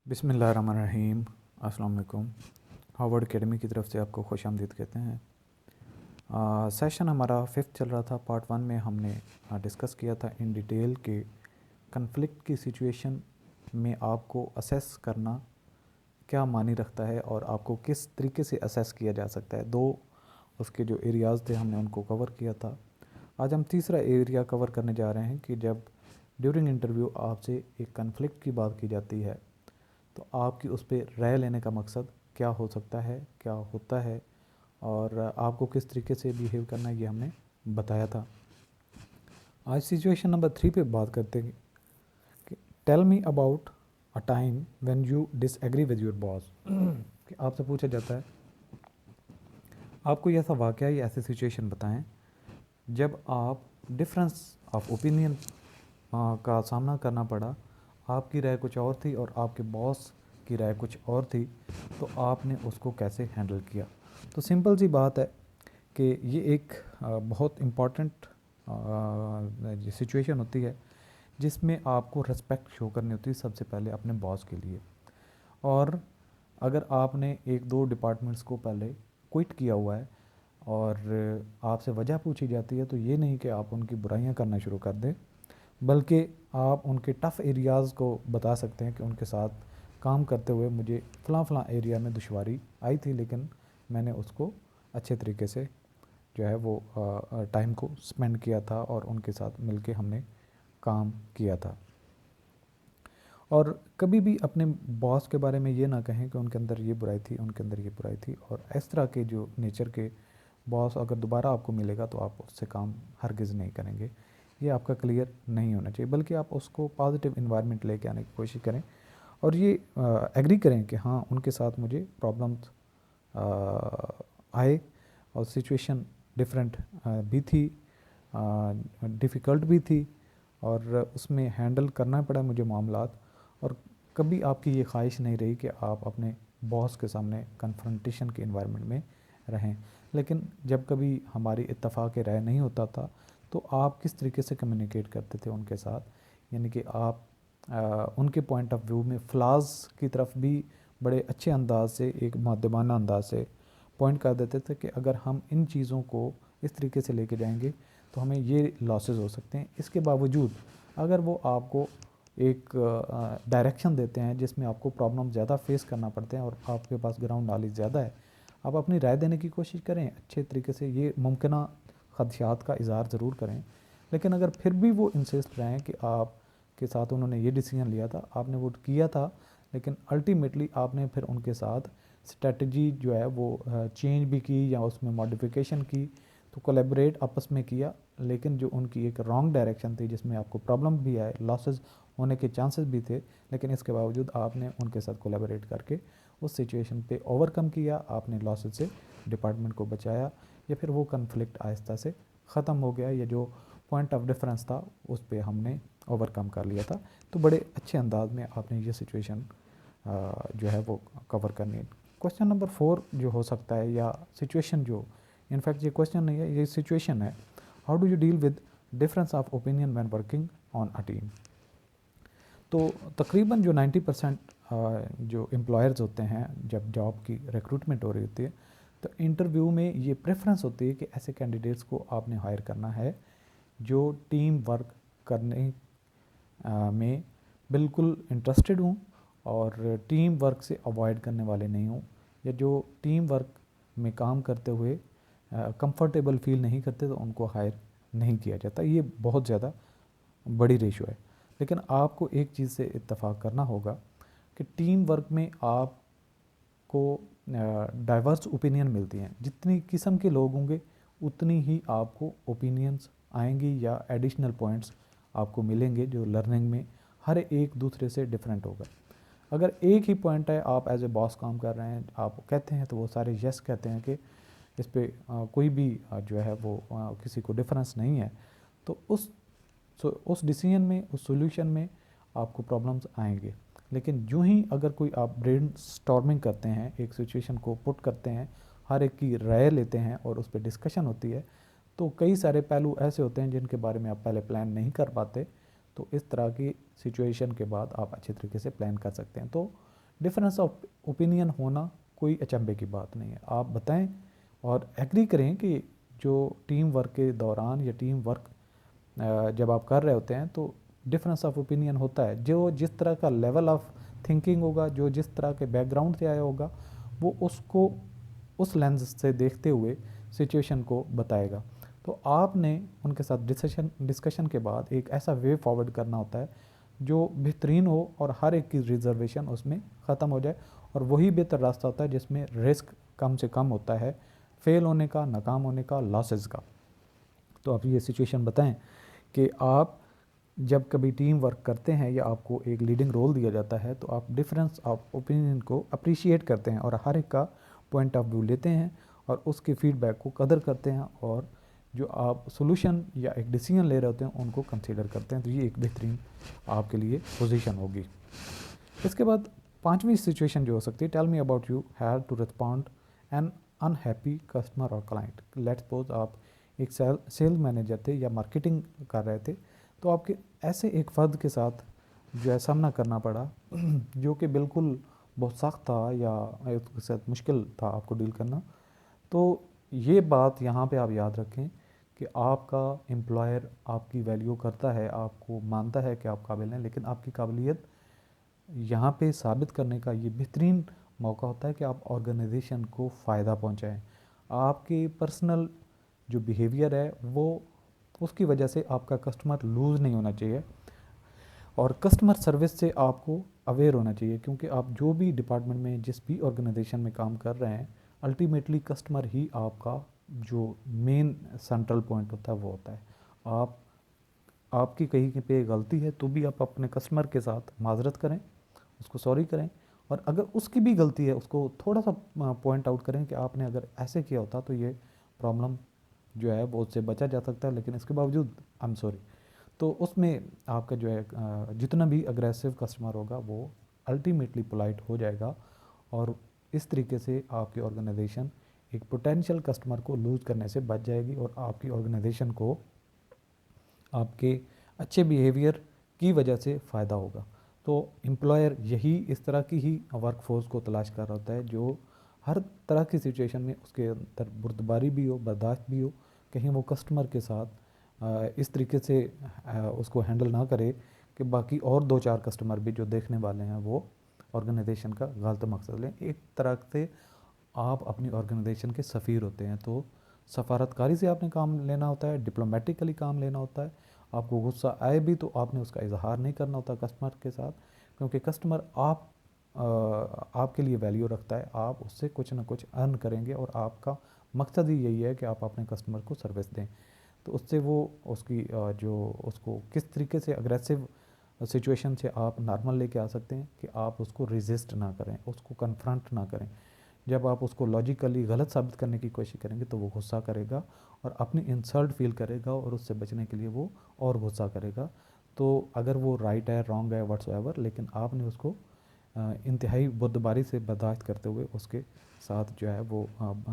बिस्मिल्लाहिर्रहमानिर्रहीम। अस्सलाम वालेकुम। हार्वर्ड एकेडमी की तरफ से आपको खुशामदीद कहते हैं। सेशन हमारा फिफ्थ चल रहा था। पार्ट वन में हमने डिस्कस किया था इन डिटेल के कन्फ्लिक्ट की सिचुएशन में आपको असेस करना क्या मानी रखता है और आपको किस तरीके से असेस किया जा सकता है। दो उसके जो एरियाज़ थे हमने उनको कवर किया था। आज हम तीसरा एरिया कवर करने जा रहे हैं कि जब ड्यूरिंग इंटरव्यू आपसे एक कन्फ्लिक्ट की बात की जाती है तो आपकी उस पर राय लेने का मकसद क्या हो सकता है, क्या होता है और आपको किस तरीके से बिहेव करना है, ये हमने बताया था। आज सिचुएशन नंबर 3 पे बात करते हैं कि tell me about a time when you disagree with your boss. कि आपसे पूछा जाता है आप कोई ऐसा वाक़या या ऐसी सिचुएशन बताएं जब आप डिफरेंस ऑफ ओपिनियन का सामना करना पड़ा। आपकी राय कुछ और थी और आपके बॉस की राय कुछ और थी, तो आपने उसको कैसे हैंडल किया। तो सिंपल सी बात है कि ये एक बहुत इम्पॉर्टेंट सिचुएशन होती है जिसमें आपको रिस्पेक्ट शो करनी होती है सबसे पहले अपने बॉस के लिए। और अगर आपने एक दो डिपार्टमेंट्स को पहले क्विट किया हुआ है और आपसे वजह पूछी जाती है, तो ये नहीं कि आप उनकी बुराइयां करना शुरू कर दें, बल्कि आप उनके टफ़ एरियाज़ को बता सकते हैं कि उनके साथ काम करते हुए मुझे फ़लाँ फ़लाँ एरिया में दुश्वारी आई थी, लेकिन मैंने उसको अच्छे तरीके से जो है वो टाइम को स्पेंड किया था और उनके साथ मिलके हमने काम किया था। और कभी भी अपने बॉस के बारे में ये ना कहें कि उनके अंदर ये बुराई थी, उनके अंदर ये बुराई थी। और इस तरह के जो नेचर के बॉस अगर दोबारा आपको मिलेगा तो आप उससे काम हरगिज़ नहीं करेंगे। ये आपका क्लियर नहीं होना चाहिए, बल्कि आप उसको पॉजिटिव इन्वायरमेंट लेके आने की कोशिश करें और ये एग्री करें कि हाँ उनके साथ मुझे प्रॉब्लम्स आए और सिचुएशन डिफरेंट भी थी, डिफ़िकल्ट भी थी और उसमें हैंडल करना पड़ा मुझे मामलात। और कभी आपकी ये ख्वाहिश नहीं रही कि आप अपने बॉस के सामने कन्फ्रंटेशन के इन्वायरमेंट में रहें। लेकिन जब कभी हमारी इत्तफाक़ राय नहीं होता था तो आप किस तरीके से कम्युनिकेट करते थे उनके साथ, यानी कि आप उनके पॉइंट ऑफ व्यू में फ्लाज की तरफ भी बड़े अच्छे अंदाज से, एक मुअद्दबाना अंदाज से पॉइंट कर देते थे कि अगर हम इन चीज़ों को इस तरीके से लेके जाएंगे तो हमें ये लॉसेस हो सकते हैं। इसके बावजूद अगर वो आपको एक डायरेक्शन देते हैं जिसमें आपको प्रॉब्लम ज़्यादा फेस करना पड़ते हैं और आपके पास ग्राउंड नॉलेज ज़्यादा है, आप अपनी राय देने की कोशिश करें अच्छे तरीके से, ये मुमकिन खदशात का इज़हार ज़रूर करें। लेकिन अगर फिर भी वो इंसिस्ट रहें कि आप के साथ उन्होंने ये डिसीजन लिया था, आपने वो किया था, लेकिन अल्टीमेटली आपने फिर उनके साथ स्ट्रेटजी जो है वो चेंज भी की या उसमें मॉडिफिकेशन की, तो कोलैबोरेट आपस में किया, लेकिन जो उनकी एक रॉन्ग डायरेक्शन थी जिसमें आपको प्रॉब्लम भी आए, लॉसेस होने के चांसेस भी थे, लेकिन इसके बावजूद आपने उनके साथ कोलैबोरेट करके उस सिचुएशन पे ओवरकम किया, आपने लॉसेस से डिपार्टमेंट को बचाया या फिर वो कन्फ्लिक्ट आहिस्ता से ख़त्म हो गया, या जो पॉइंट ऑफ डिफरेंस था उस पर हमने ओवरकम कर लिया था। तो बड़े अच्छे अंदाज में आपने ये सिचुएशन जो है वो कवर करनी है। क्वेश्चन नंबर 4 जो हो सकता है, या सिचुएशन जो, इनफैक्ट ये क्वेश्चन नहीं है, ये सिचुएशन है, how do you deal with difference of opinion when working on a team. तो तकरीबन जो 90% जो एम्प्लॉयर्स होते हैं जब जॉब की रिक्रूटमेंट हो रही होती है, तो इंटरव्यू में ये प्रेफरेंस होती है कि ऐसे कैंडिडेट्स को आपने हायर करना है जो टीम वर्क करने में बिल्कुल इंटरेस्टेड हूँ और टीम वर्क से अवॉइड करने वाले नहीं हूँ, या जो टीम वर्क में काम करते हुए कंफर्टेबल फील नहीं करते तो उनको हायर नहीं किया जाता। ये बहुत ज़्यादा बड़ी रेशो है। लेकिन आपको एक चीज़ से इत्तेफाक करना होगा कि टीम वर्क में आपको डाइवर्स ओपिनियन मिलती हैं। जितनी किस्म के लोग होंगे उतनी ही आपको ओपिनियंस आएंगी या एडिशनल पॉइंट्स आपको मिलेंगे जो लर्निंग में हर एक दूसरे से डिफरेंट होगा। अगर एक ही पॉइंट है, आप एज ए बॉस काम कर रहे हैं, आप कहते हैं तो वो सारे यस कहते हैं कि इस पर कोई भी जो है वो किसी को डिफरेंस नहीं है, तो उस डिसीजन में, उस सॉल्यूशन में आपको प्रॉब्लम्स आएंगे। लेकिन यूँ ही अगर कोई आप ब्रेन स्टॉर्मिंग करते हैं, एक सिचुएशन को पुट करते हैं, हर एक की राय लेते हैं और उस पर डिस्कशन होती है, तो कई सारे पहलू ऐसे होते हैं जिनके बारे में आप पहले प्लान नहीं कर पाते। तो इस तरह की सिचुएशन के बाद आप अच्छे तरीके से प्लान कर सकते हैं। तो डिफरेंस ऑफ ओपिनियन होना कोई अचंभे की बात नहीं है। आप बताएं और एग्री करें कि जो टीम वर्क के दौरान या टीम वर्क जब आप कर रहे होते हैं तो डिफरेंस ऑफ ओपिनियन होता है। जो जिस तरह का लेवल ऑफ थिंकिंग होगा, जो जिस तरह के बैकग्राउंड से आया होगा, वो उसको उस लेंस से देखते हुए सिचुएशन को बताएगा। तो आपने उनके साथ डिस्कशन के बाद एक ऐसा वे फॉरवर्ड करना होता है जो बेहतरीन हो और हर एक की रिजर्वेशन उसमें ख़त्म हो जाए, और वही बेहतर रास्ता होता है जिसमें रिस्क कम से कम होता है फेल होने का, नाकाम होने का, लॉसेस का। तो आप ये सिचुएशन बताएं कि आप जब कभी टीम वर्क करते हैं या आपको एक लीडिंग रोल दिया जाता है तो आप डिफरेंस ऑफ ओपिनियन को अप्रिशिएट करते हैं और हर एक का पॉइंट ऑफ व्यू लेते हैं और उसके फीडबैक को कदर करते हैं, और जो आप सोल्यूशन या एक डिसीजन ले रहे होते हैं उनको कंसीडर करते हैं। तो ये एक बेहतरीन आपके लिए पोजीशन होगी। इसके बाद पांचवी सिचुएशन जो हो सकती है, tell me about you have to respond an unhappy customer और क्लाइंट। लेट्स सपोज आप एक सेल मैनेजर थे या मार्केटिंग कर रहे थे, तो आपके ऐसे एक फ़र्द के साथ जो है सामना करना पड़ा जो कि बिल्कुल बहुत सख्त था या उसके साथ मुश्किल था आपको डील करना। तो ये बात यहाँ पे आप याद रखें कि आपका एम्प्लॉयर आपकी वैल्यू करता है, आपको मानता है कि आप काबिल हैं, लेकिन आपकी काबिलियत यहाँ पे साबित करने का ये बेहतरीन मौका होता है कि आप ऑर्गेनाइजेशन को फ़ायदा पहुँचाएँ। आपके पर्सनल जो बिहेवियर है वो उसकी वजह से आपका कस्टमर लूज़ नहीं होना चाहिए, और कस्टमर सर्विस से आपको अवेयर होना चाहिए, क्योंकि आप जो भी डिपार्टमेंट में जिस भी ऑर्गेनाइजेशन में काम कर रहे हैं, अल्टीमेटली कस्टमर ही आपका जो मेन सेंट्रल पॉइंट होता है वो होता है। आप आपकी कहीं पे गलती है तो भी आप अपने कस्टमर के साथ माजरत करें, उसको सॉरी करें, और अगर उसकी भी गलती है उसको थोड़ा सा पॉइंट आउट करें कि आपने अगर ऐसे किया होता तो ये प्रॉब्लम जो है वो उससे बचा जा सकता है, लेकिन इसके बावजूद आई एम सॉरी। तो उसमें आपका जो है जितना भी अग्रेसिव कस्टमर होगा वो अल्टीमेटली पोलाइट हो जाएगा, और इस तरीके से आपकी ऑर्गेनाइजेशन एक पोटेंशियल कस्टमर को लूज़ करने से बच जाएगी, और आपकी ऑर्गेनाइजेशन को आपके अच्छे बिहेवियर की वजह से फ़ायदा होगा। तो एम्प्लॉयर यही इस तरह की ही वर्कफोर्स को तलाश कर रहा होता है जो हर तरह की सिचुएशन में उसके अंदर बुर्दबारी भी हो, बर्दाश्त भी हो, कहीं वो कस्टमर के साथ इस तरीके से उसको हैंडल ना करे कि बाकी और दो चार कस्टमर भी जो देखने वाले हैं वो ऑर्गेनाइजेशन का गलत मकसद लें। एक तरह से आप अपनी ऑर्गेनाइजेशन के सफ़ीर होते हैं, तो सफारतकारी से आपने काम लेना होता है, डिप्लोमेटिकली काम लेना होता है। आपको गुस्सा आए भी तो आपने उसका इजहार नहीं करना होता कस्टमर के साथ, क्योंकि कस्टमर आपके लिए वैल्यू रखता है, आप उससे कुछ ना कुछ अर्न करेंगे, और आपका मकसद ही यही है कि आप अपने कस्टमर को सर्विस दें। तो उससे वो उसकी जो उसको किस तरीके से अग्रेसिव सिचुएशन से आप नॉर्मल लेके आ सकते हैं कि आप उसको रेजिस्ट ना करें, उसको कन्फ्रंट ना करें। जब आप उसको लॉजिकली गलत साबित करने की कोशिश करेंगे तो वो गुस्सा करेगा और अपनी इंसल्ट फील करेगा, और उससे बचने के लिए वो और गुस्सा करेगा। तो अगर वो राइट है, रॉन्ग है, व्हाट्सएवर, लेकिन आपने उसको इंतहाई बुर्दबारी से बर्दाश्त करते हुए उसके साथ जो है वो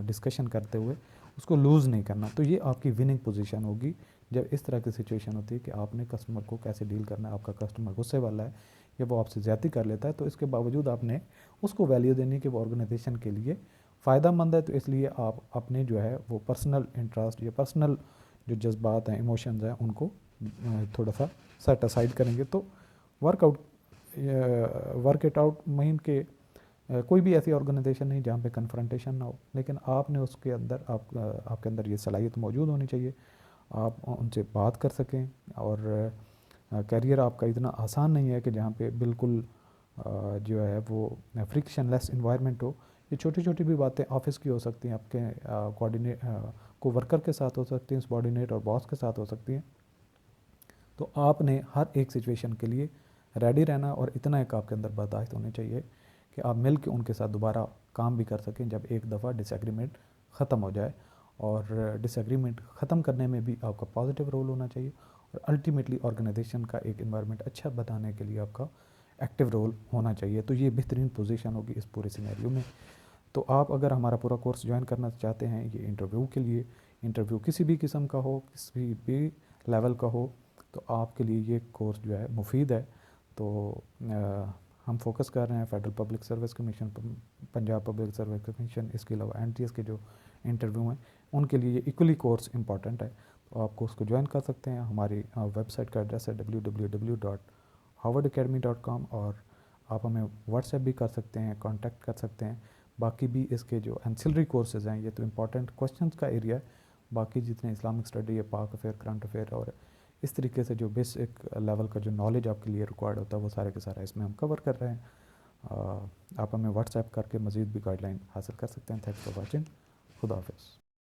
डिस्कशन करते हुए उसको लूज़ नहीं करना। तो ये आपकी विनिंग पोजीशन होगी जब इस तरह की सिचुएशन होती है कि आपने कस्टमर को कैसे डील करना है। आपका कस्टमर गुस्से वाला है या वो आपसे ज़्यादती कर लेता है, तो इसके बावजूद आपने उसको वैल्यू देनी कि वो ऑर्गेनाइजेशन के लिए फ़ायदा मंद है, तो इसलिए आप अपने जो है वो पर्सनल इंटरेस्ट या पर्सनल जो जज्बात हैं, इमोशंस हैं, उनको थोड़ा सा सेट असाइड करेंगे। तो workout work it out mean के कोई भी ऐसी ऑर्गेनाइजेशन नहीं जहाँ पे कन्फ्रंटेशन ना हो, लेकिन आपने उसके अंदर आपके अंदर ये सलाहियत मौजूद होनी चाहिए, आप उनसे बात कर सकें। और करियर आपका इतना आसान नहीं है कि जहाँ पे बिल्कुल जो है वो फ्रिक्शनलेस इन्वायरमेंट हो। ये छोटी छोटी भी बातें ऑफिस की हो सकती हैं, आपके कोऑर्डिनेट को वर्कर के साथ हो सकती हैं, सबॉर्डिनेट और बॉस के साथ हो सकती हैं। तो आपने हर एक सिचुएशन के लिए रेडी रहना, और इतना एक आपके अंदर बर्दाश्त होनी चाहिए कि आप मिल के उनके साथ दोबारा काम भी कर सकें जब एक दफ़ा डिसएग्रीमेंट ख़त्म हो जाए। और डिसएग्रीमेंट ख़त्म करने में भी आपका पॉजिटिव रोल होना चाहिए, और अल्टीमेटली ऑर्गेनाइजेशन का एक इन्वायरमेंट अच्छा बनाने के लिए आपका एक्टिव रोल होना चाहिए। तो ये बेहतरीन पोजीशन होगी इस पूरे सिनेरियो में। तो आप अगर हमारा पूरा कोर्स ज्वाइन करना चाहते हैं ये इंटरव्यू के लिए, इंटरव्यू किसी भी किस्म का हो, किसी भी लेवल का हो, तो आपके लिए ये कोर्स जो है मुफीद है। तो हम फोकस कर रहे हैं federal public service commission, Punjab public service commission, इसके अलावा NTS के जो इंटरव्यू हैं उनके लिए ये इक्वली कोर्स इंपॉर्टेंट है। तो आपको उसको ज्वाइन कर सकते हैं। हमारी वेबसाइट का एड्रेस है www.harvardacademy.com, और आप हमें व्हाट्सएप भी कर सकते हैं, कांटेक्ट कर सकते हैं। बाकी भी इसके जो एंसिलरी कोर्सेज़ हैं, ये तो इंपॉर्टेंट क्वेश्चंस का एरिया है, बाकी जितने इस्लामिक स्टडी है, पाक अफेयर, करंट अफेयर और इस तरीके से जो बेसिक लेवल का जो नॉलेज आपके लिए रिक्वायर्ड होता है वो सारे के सारा इसमें हम कवर कर रहे हैं। आप हमें व्हाट्सएप करके मज़ीद भी गाइडलाइन हासिल कर सकते हैं। Thanks for watching. खुदा हाफिज़।